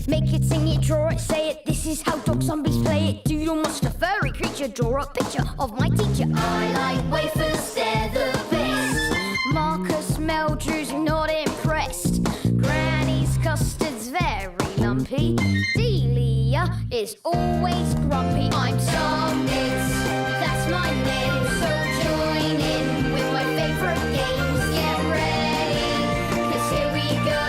Make it, sing it, draw it, say it. This is how dog zombies play it. Doodle monster, furry creature, draw a picture of my teacher. I like wafers, they're the best. Marcus Meldrew's not impressed. Granny's custard's very lumpy. Delia is always grumpy. I'm Tom Nitz, that's my name. So join in with my favourite games. Get ready, 'cause here we go.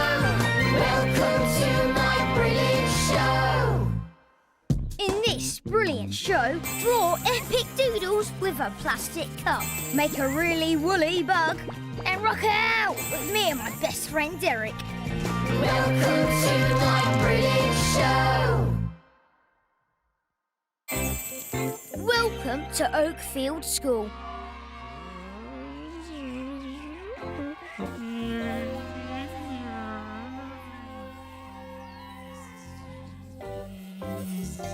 Welcome to my brilliant show. In this brilliant show, draw epic doodles with a plastic cup. Make a really woolly bug and rock out with me and my best friend Derek. Welcome to my brilliant show. Welcome to Oakfield School.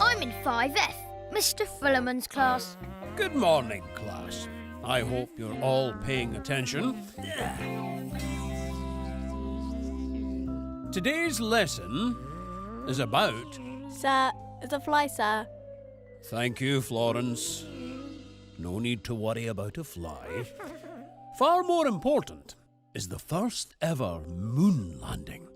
I'm in 5F, Mr Fullerman's class. Good morning, class. I hope you're all paying attention. Today's lesson is about... Sir, it's a fly, sir. Thank you, Florence. No need to worry about a fly. Far more important is the first ever moon landing.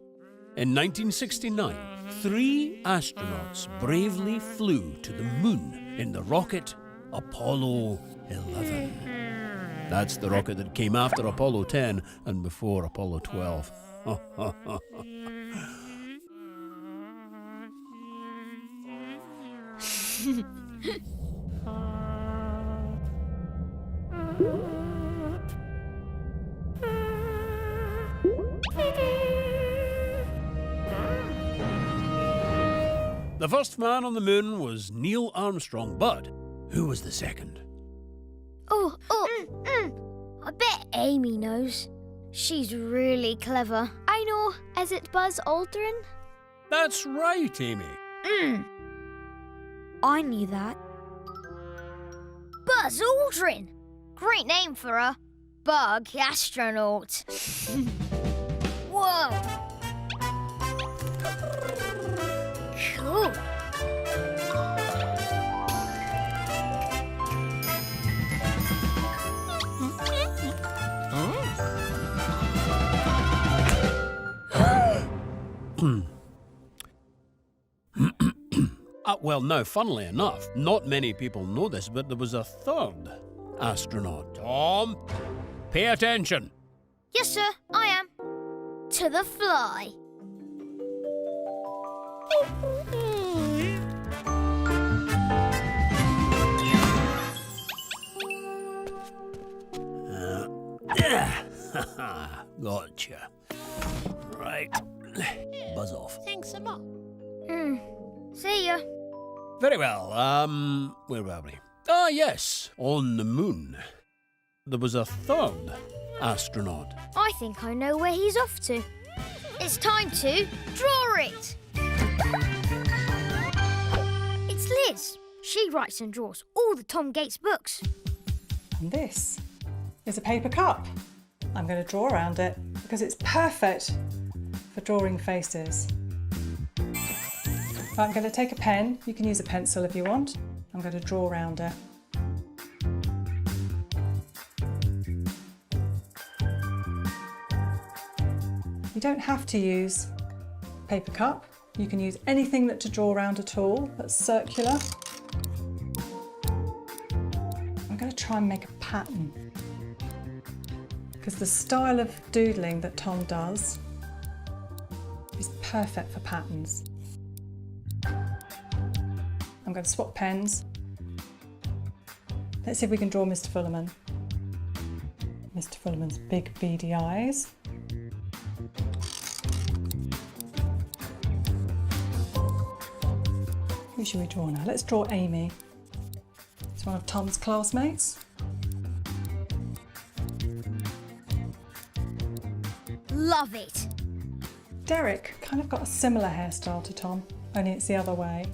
In 1969, 3 astronauts bravely flew to the moon in the rocket Apollo 11. That's the rocket that came after Apollo 10 and before Apollo 12. The first man on the moon was Neil Armstrong, but who was the second? I bet Amy knows. She's really clever. I know. Is it Buzz Aldrin? That's right, Amy. I knew that. Buzz Aldrin. Great name for a bug astronaut. Whoa. Cool. Well, now, funnily enough, not many people know this, but there was a third astronaut. Tom, pay attention. Yes, sir, I am. To the fly. Gotcha. Right. Buzz off. Thanks a lot. See ya. Very well. Where were we? Ah, yes, on the moon. There was a third astronaut. I think I know where he's off to. It's time to draw it. It's Liz. She writes and draws all the Tom Gates books. And this is a paper cup. I'm going to draw around it because it's perfect for drawing faces. I'm going to take a pen. You can use a pencil if you want. I'm going to draw around it. You don't have to use a paper cup. You can use anything to draw around at all that's circular. I'm going to try and make a pattern because the style of doodling that Tom does is perfect for patterns. I'm going to swap pens. Let's see if we can draw Mr Fullerman. Mr Fullerman's big beady eyes. Who should we draw now? Let's draw Amy. It's one of Tom's classmates. Love it. Derek kind of got a similar hairstyle to Tom, only it's the other way.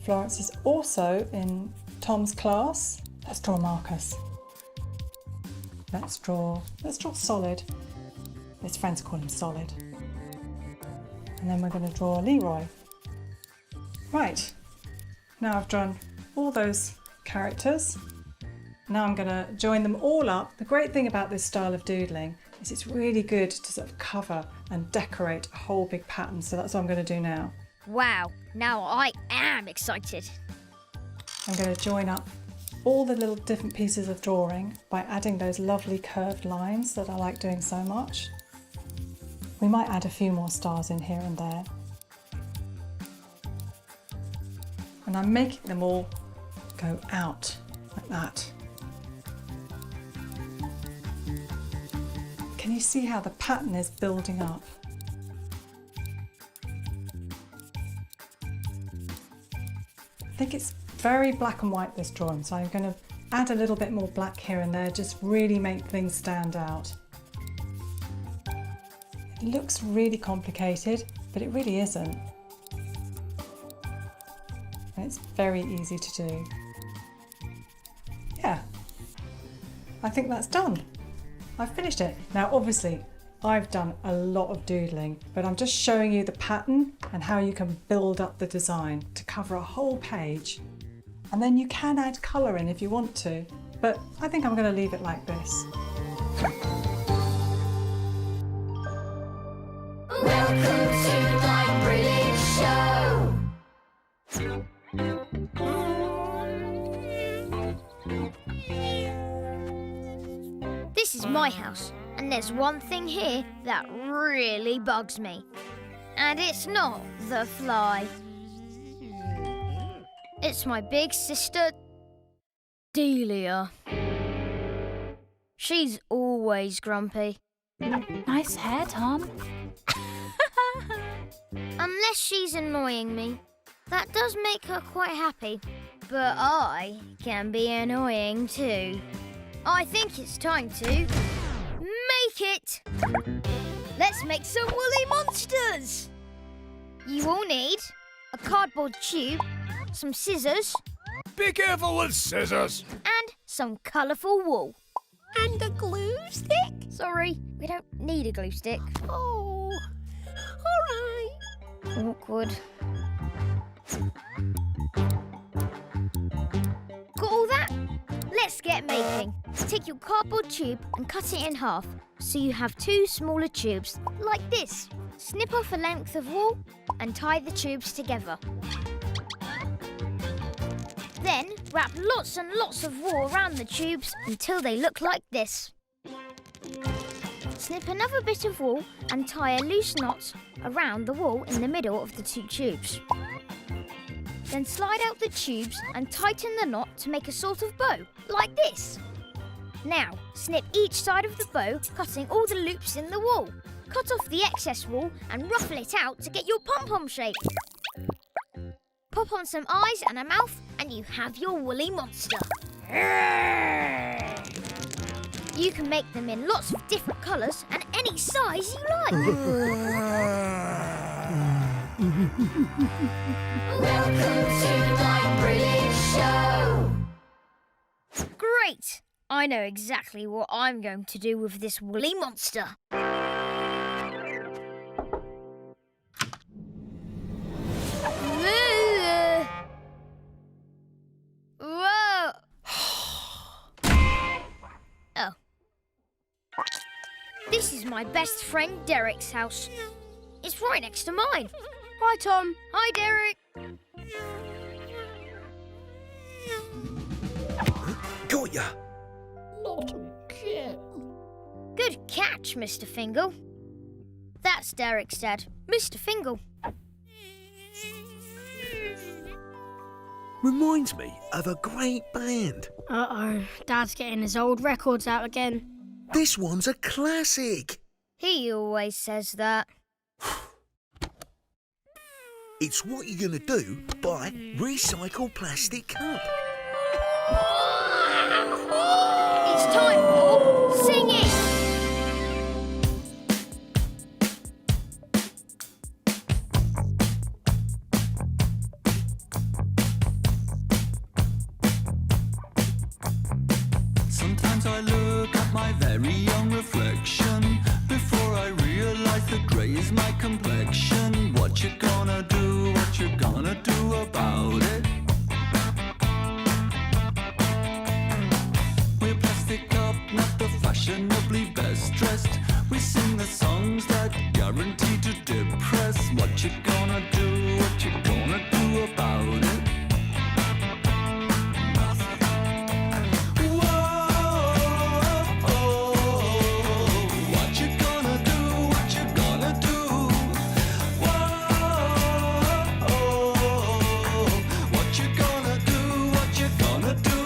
Florence is also in Tom's class. Let's draw Marcus. Let's draw Solid. His friends call him Solid. And then we're going to draw Leroy. Right, now I've drawn all those characters. Now I'm going to join them all up. The great thing about this style of doodling is it's really good to sort of cover and decorate a whole big pattern. So that's what I'm going to do now. Wow, now I am excited. I'm going to join up all the little different pieces of drawing by adding those lovely curved lines that I like doing so much. We might add a few more stars in here and there. And I'm making them all go out like that. Can you see how the pattern is building up? I think it's very black and white, this drawing, so I'm going to add a little bit more black here and there, just really make things stand out. It looks really complicated, but it really isn't. And it's very easy to do. Yeah, I think that's done. I've finished it. Now obviously I've done a lot of doodling, but I'm just showing you the pattern and how you can build up the design to cover a whole page. And then you can add colour in if you want to, but I think I'm going to leave it like this. Welcome to my brilliant show. This is my house, and there's one thing here that really bugs me. And it's not the fly. It's my big sister, Delia. She's always grumpy. Nice hair, Tom. Unless she's annoying me. That does make her quite happy. But I can be annoying too. I think it's time to make it! Let's make some woolly monsters! You will need a cardboard tube, some scissors, Be careful with scissors. and some colourful wool. And a glue stick? Sorry, we don't need a glue stick. Oh, all right. Awkward. Got all that? Let's get making. Take your cardboard tube and cut it in half so you have two smaller tubes, like this. Snip off a length of wool and tie the tubes together. Then wrap lots and lots of wool around the tubes until they look like this. Snip another bit of wool and tie a loose knot around the wool in the middle of the two tubes. Then slide out the tubes and tighten the knot to make a sort of bow, like this. Now, snip each side of the bow, cutting all the loops in the wool. Cut off the excess wool and ruffle it out to get your pom-pom shape. Pop on some eyes and a mouth and you have your woolly monster. You can make them in lots of different colours and any size you like. Welcome to my brilliant show. Great! I know exactly what I'm going to do with this woolly monster. Whoa! Oh. This is my best friend Derek's house. It's right next to mine. Hi, Tom. Hi, Derek. Got ya! Not again. Good catch, Mr. Fingal. That's Derek's dad, Mr. Fingal. Reminds me of a great band. Uh-oh, Dad's getting his old records out again. This one's a classic. He always says that. It's what you're gonna do by recycle plastic cup. It's time for singing. Sometimes I look at my very young reflection before I realise the grey is my complexion. guaranteed to depress. What you gonna do? What you gonna do about it? What you gonna do? What you gonna do? What you gonna do? What you gonna do?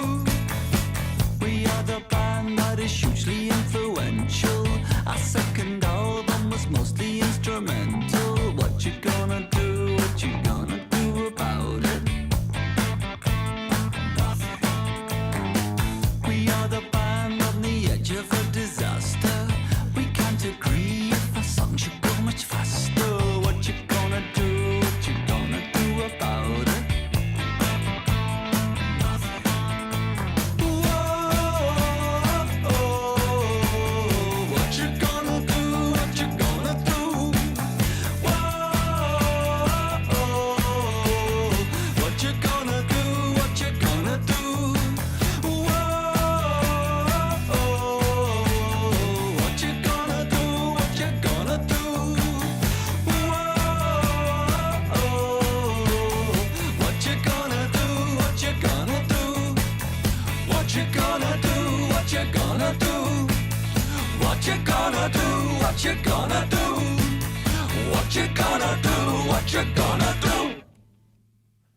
We are the band that is hugely influential. Our second album was mostly instrumental. What you gonna do? What you gonna do about it? We are the band on the edge of a disaster. We can't agree if our song should go much faster. What you gonna do? What you gonna do about it? What you gonna do? What you gonna do? What you gonna do? What you gonna do? What you gonna do? What you gonna do? What you gonna do? What you gonna do? What you gonna do? What you gonna do? What you gonna do? What you gonna do? What you gonna do? What you gonna do?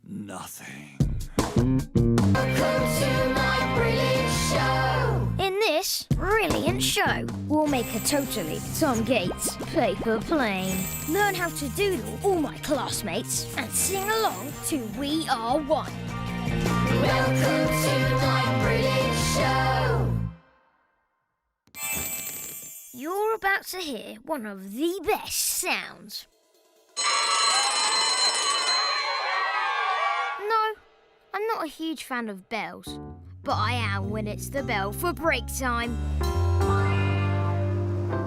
Nothing. Welcome to my brilliant show. In this brilliant show, we'll make a totally Tom Gates paper plane. Learn how to doodle all my classmates and sing along to We Are One. Welcome to my brilliant show. You're about to hear one of the best sounds. No, I'm not a huge fan of bells, but I am when it's the bell for break time.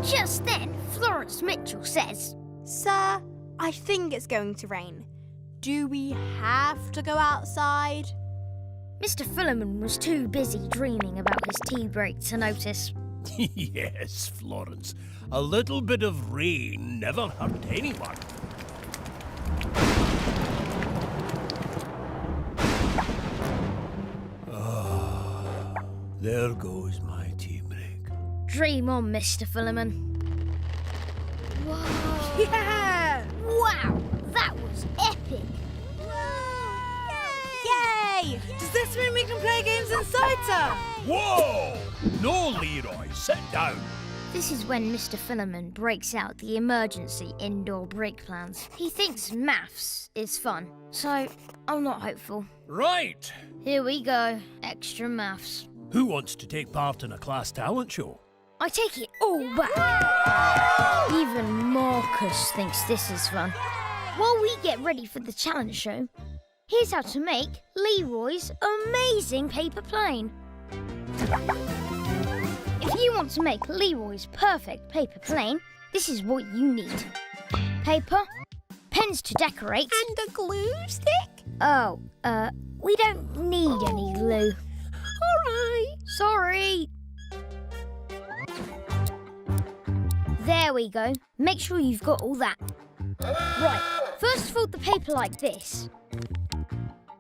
Just then, Florence Mitchell says, Sir, I think it's going to rain. Do we have to go outside? Mr Fullerman was too busy dreaming about his tea break to notice. Yes, Florence. A little bit of rain never hurt anyone. There goes my tea break. Dream on, Mr Fullerman. Whoa. Yeah! Wow, that was epic. Yay! Does this mean we can play games inside, sir? Whoa! No, Leroy, sit down. This is when Mr Fullerman breaks out the emergency indoor break plans. He thinks maths is fun, so I'm not hopeful. Right. Here we go, extra maths. Who wants to take part in a class talent show? I take it all back. Even Marcus thinks this is fun. While we get ready for the challenge show, here's how to make Leroy's amazing paper plane. If you want to make Leroy's perfect paper plane, this is what you need. Paper, pens to decorate, And a glue stick? oh, we don't need any glue. All right. Sorry. There we go. Make sure you've got all that. Right, first fold the paper like this.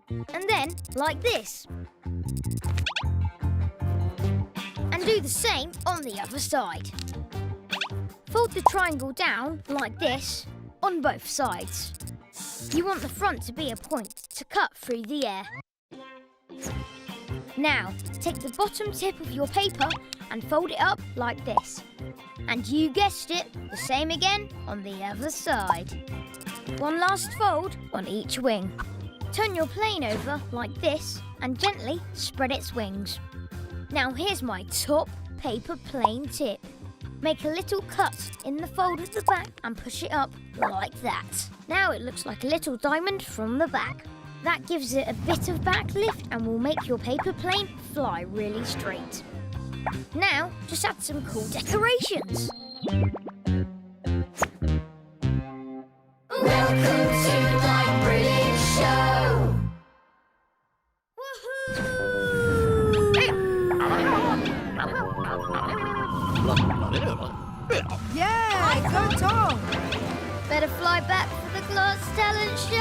And then like this. And do the same on the other side. Fold the triangle down like this on both sides. You want the front to be a point to cut through the air. Now, take the bottom tip of your paper and fold it up like this. And you guessed it, the same again on the other side. One last fold on each wing. Turn your plane over like this and gently spread its wings. Now here's my top paper plane tip. Make a little cut in the fold at the back and push it up like that. Now it looks like a little diamond from the back. That gives it a bit of back lift and will make your paper plane fly really straight. Now, just add some cool decorations. Welcome to my brilliant show! Yeah, go Tom. Class talent show!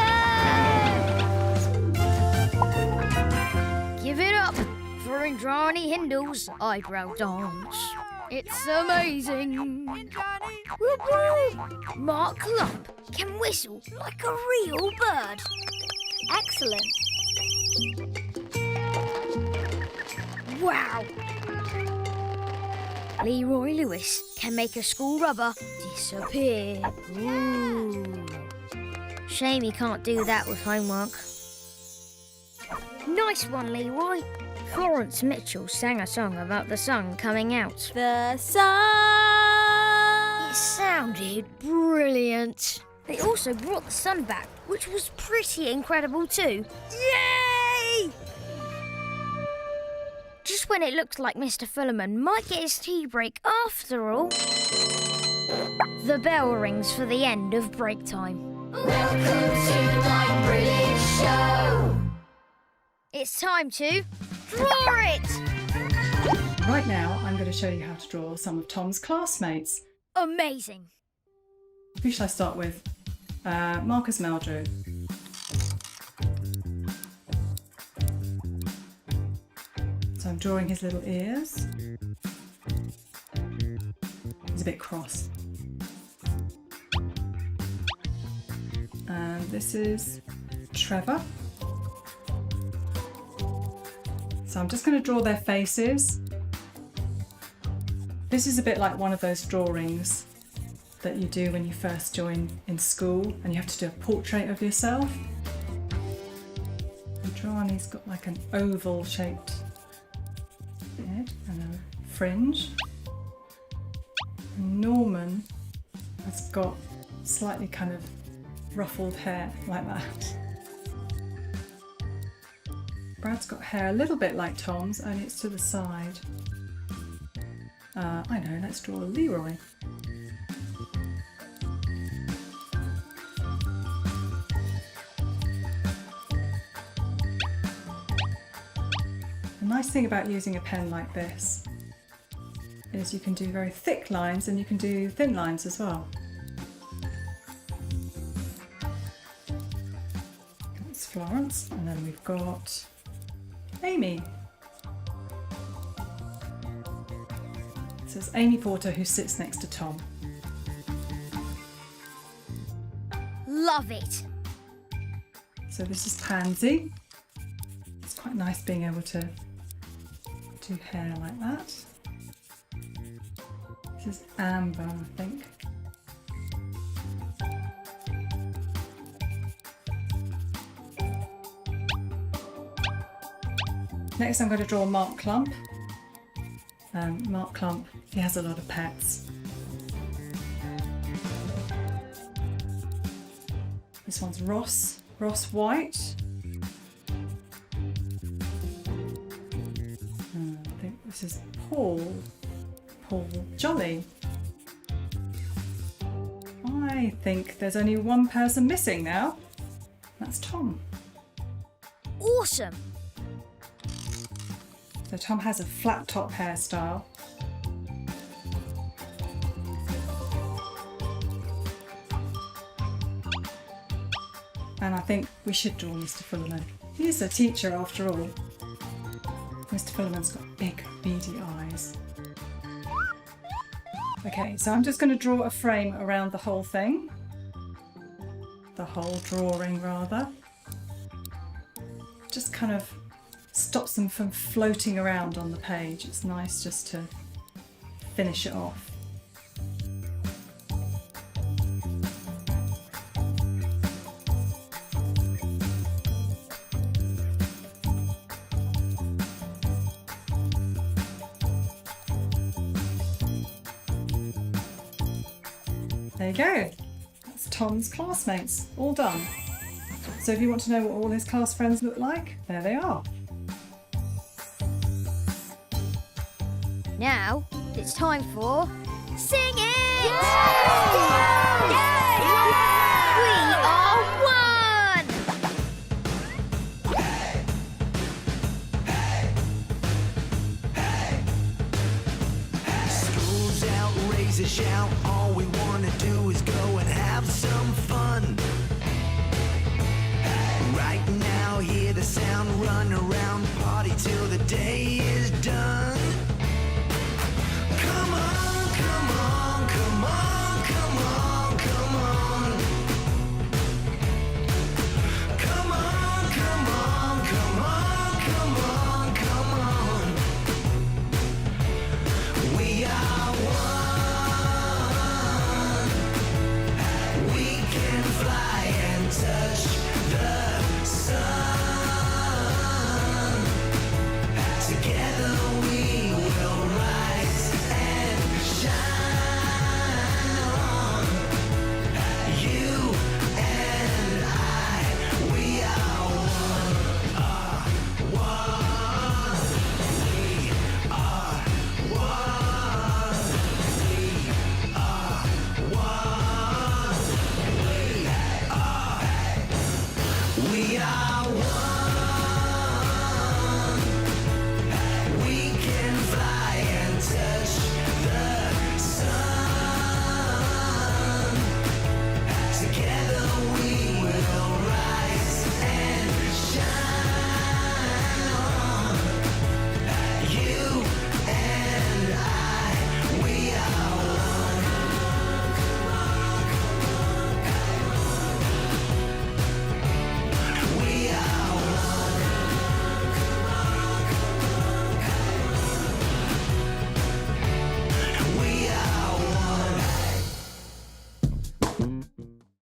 Give it up for Indrani Hindle's eyebrow dance. It's amazing. Whoop, whoop. Mark Lump can whistle like a real bird. Excellent. Wow! Leroy Lewis can make a school rubber disappear. Ooh. Shame he can't do that with homework. Nice one, Leroy. Florence Mitchell sang a song about the sun coming out. The sun. It sounded brilliant. They also brought the sun back, which was pretty incredible too. Yay! Just when it looks like Mr Fullerman might get his tea break after all, the bell rings for the end of break time. Welcome to my brilliant show! It's time to draw it! Right now, I'm going to show you how to draw some of Tom's classmates. Amazing! Who shall I start with? Marcus Meldrew. So I'm drawing his little ears. He's a bit cross. And this is Trevor. So I'm just going to draw their faces. This is a bit like one of those drawings that you do when you first join in school and you have to do a portrait of yourself. You draw and he's got like an oval shaped head and a fringe. And Norman has got slightly kind of ruffled hair like that. Brad's got hair a little bit like Tom's, only it's to the side. I know, let's draw Leroy. The nice thing about using a pen like this is you can do very thick lines and you can do thin lines as well. That's Florence, and then we've got Amy. So it's Amy Porter who sits next to Tom. Love it! So this is Pansy. It's quite nice being able to do hair like that. This is Amber, I think. Next I'm going to draw Mark Clump. Mark Clump, he has a lot of pets. This one's Ross White. I think this is Paul Jolly. I think there's only one person missing now. That's Tom. Awesome! So Tom has a flat top hairstyle. And I think we should draw Mr Fullerman. He's a teacher after all. Mr Fullerman's got big beady eyes. Okay, so I'm just going to draw a frame around the whole thing. The whole drawing rather. Just kind of stops them from floating around on the page. It's nice just to finish it off. There you go. That's Tom's classmates, all done. So if you want to know what all his class friends look like, there they are. Now it's time for singing! Yay!